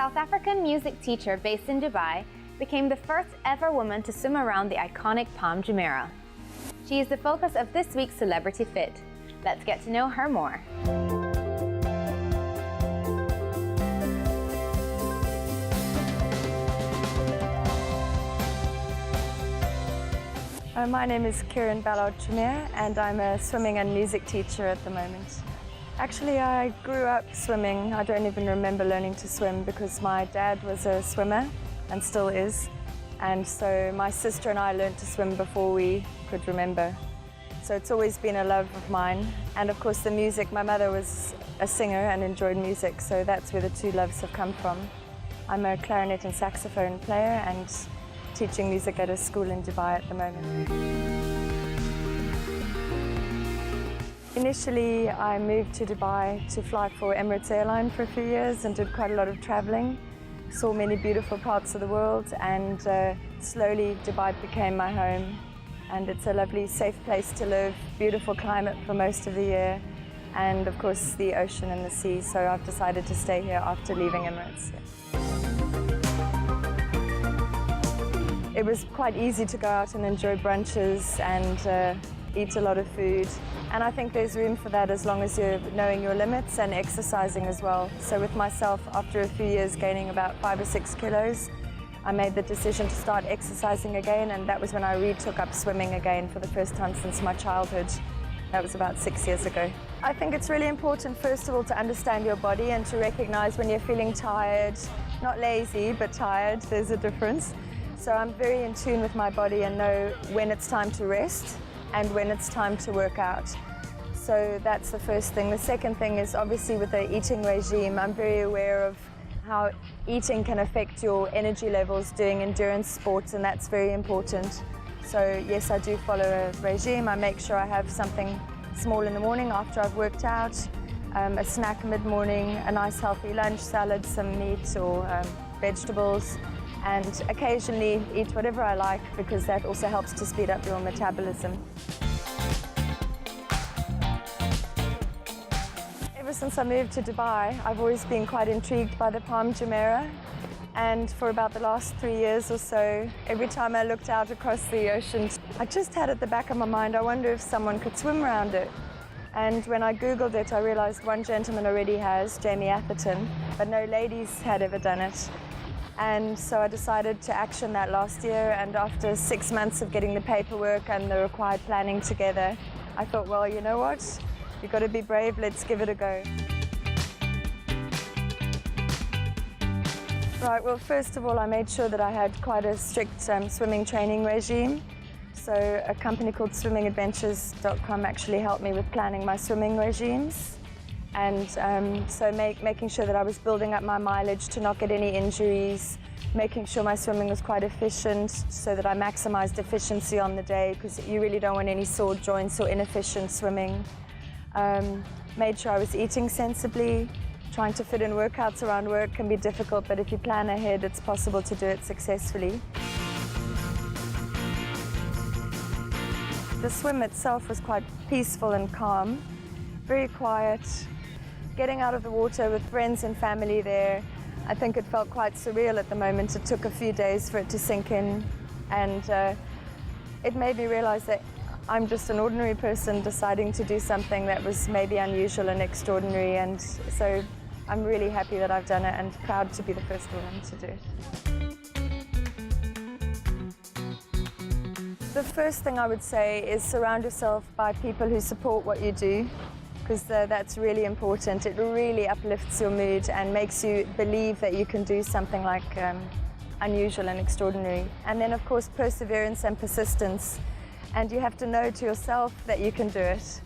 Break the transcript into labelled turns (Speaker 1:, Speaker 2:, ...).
Speaker 1: South African music teacher based in Dubai became the first ever woman to swim around the iconic Palm Jumeirah. She is the focus of this week's Celebrity Fit. Let's get to know her more.
Speaker 2: My name is Kieran Ballard-Tremeer and I'm a swimming and music teacher at the moment. Actually, I grew up swimming. I don't even remember learning to swim because my dad was a swimmer and still is. And so my sister and I learned to swim before we could remember. So it's always been a love of mine. And of course the music, my mother was a singer and enjoyed music, so that's where the two loves have come from. I'm a clarinet and saxophone player and teaching music at a school in Dubai at the moment. Initially, I moved to Dubai to fly for Emirates Airline for a few years and did quite a lot of traveling. Saw many beautiful parts of the world, and slowly Dubai became my home. And it's a lovely, safe place to live, beautiful climate for most of the year, and of course the ocean and the sea, so I've decided to stay here after leaving Emirates. It was quite easy to go out and enjoy brunches and eat a lot of food. And I think there's room for that as long as you're knowing your limits and exercising as well. So with myself, after a few years gaining about 5 or 6 kilos, I made the decision to start exercising again, and that was when I retook up swimming again for the first time since my childhood. That was about 6 years ago. I think it's really important, first of all, to understand your body and to recognize when you're feeling tired, not lazy, but tired. There's a difference. So I'm very in tune with my body and know when it's time to rest and when it's time to work out. So that's the first thing. The second thing is obviously with the eating regime, I'm very aware of how eating can affect your energy levels doing endurance sports, and that's very important. So yes, I do follow a regime. I make sure I have something small in the morning after I've worked out, a snack mid-morning, a nice healthy lunch, salad, some meat or vegetables, and occasionally eat whatever I like because that also helps to speed up your metabolism. Ever since I moved to Dubai, I've always been quite intrigued by the Palm Jumeirah, and for about the last 3 years or so, every time I looked out across the ocean, I just had at the back of my mind, I wonder if someone could swim around it. And when I Googled it, I realized one gentleman already has, Jamie Atherton, but no ladies had ever done it. And so I decided to action that last year, and after 6 months of getting the paperwork and the required planning together, I thought, well, you know what? You've got to be brave, let's give it a go. Right, well, first of all, I made sure that I had quite a strict swimming training regime. So a company called swimmingadventures.com actually helped me with planning my swimming regimes. And so making sure that I was building up my mileage to not get any injuries, making sure my swimming was quite efficient so that I maximized efficiency on the day, because you really don't want any sore joints or inefficient swimming. Made sure I was eating sensibly. Trying to fit in workouts around work can be difficult, but if you plan ahead, it's possible to do it successfully. The swim itself was quite peaceful and calm, very quiet. Getting out of the water with friends and family there, I think it felt quite surreal at the moment. It took a few days for it to sink in, and it made me realize that I'm just an ordinary person deciding to do something that was maybe unusual and extraordinary, and so I'm really happy that I've done it and proud to be the first woman to do it. The first thing I would say is surround yourself by people who support what you do, because that's really important. It really uplifts your mood and makes you believe that you can do something like unusual and extraordinary. And then of course perseverance and persistence. And you have to know to yourself that you can do it.